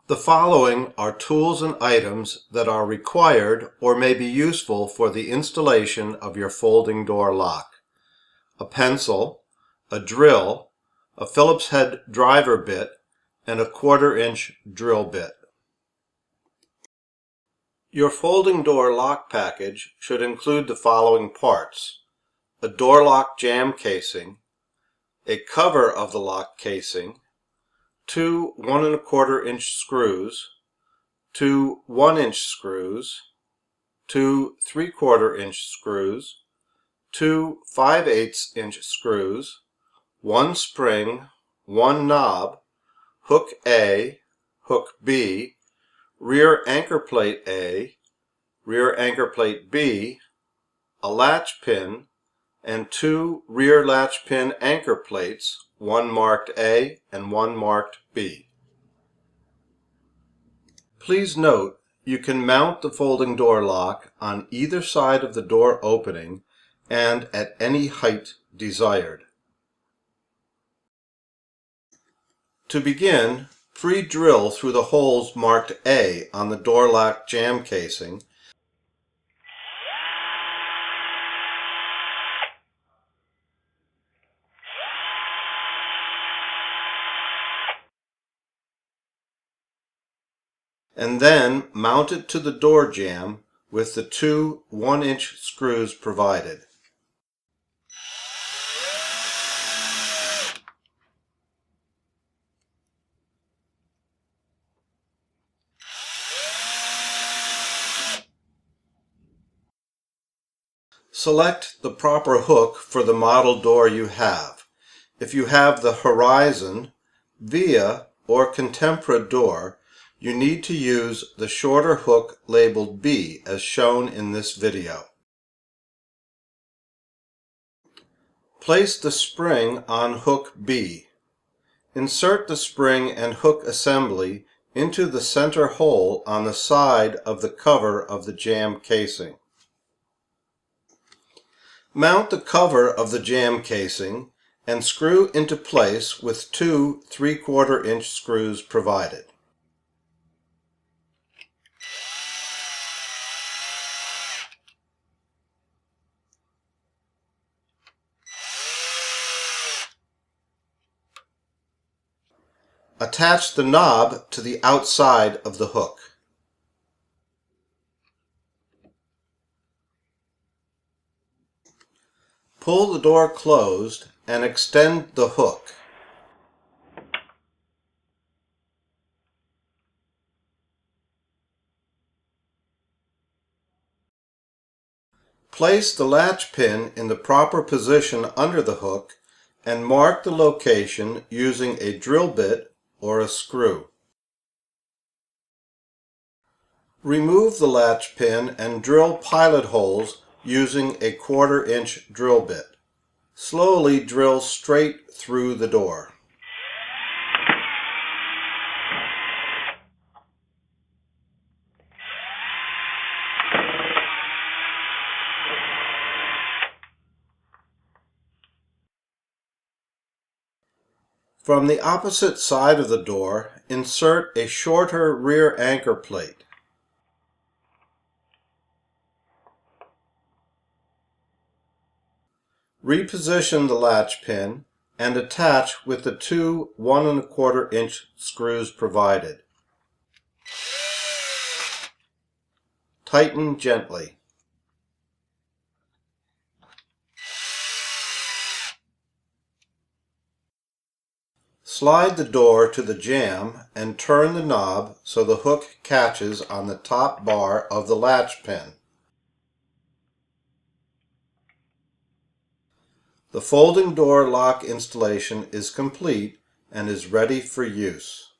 The following are tools and items that are required or may be useful for the installation of your folding door lock: a pencil, a drill, a Phillips head driver bit, and a 1/4-inch drill bit. Your folding door lock package should include the following parts: a door lock jamb casing, a cover of the lock casing, 2 1 1/4-inch screws, 2 1-inch screws, 2 3/4-inch screws, 2 5/8-inch screws, 1 spring, 1 knob, hook A, hook B, rear anchor plate A, rear anchor plate B, a latch pin, and 2 rear latch pin anchor plates, one marked A and one marked B. Please note, you can mount the folding door lock on either side of the door opening and at any height desired. To begin, pre-drill through the holes marked A on the door lock jamb casing and then mount it to the door jamb with the 2 1-inch screws provided. Select the proper hook for the model door you have. If you have the Horizon, Via, or Contempra door, you need to use the shorter hook labeled B as shown in this video. Place the spring on hook B. Insert the spring and hook assembly into the center hole on the side of the cover of the jamb casing. Mount the cover of the jamb casing and screw into place with 2 3/4-inch screws provided. Attach the knob to the outside of the hook. Pull the door closed and extend the hook. Place the latch pin in the proper position under the hook and mark the location using a drill bit or a screw. Remove the latch pin and drill pilot holes using a 1/4-inch drill bit. Slowly drill straight through the door. From the opposite side of the door, insert a shorter rear anchor plate. Reposition the latch pin and attach with the 2 1 1/4-inch screws provided. Tighten gently. Slide the door to the jamb and turn the knob so the hook catches on the top bar of the latch pin. The folding door lock installation is complete and is ready for use.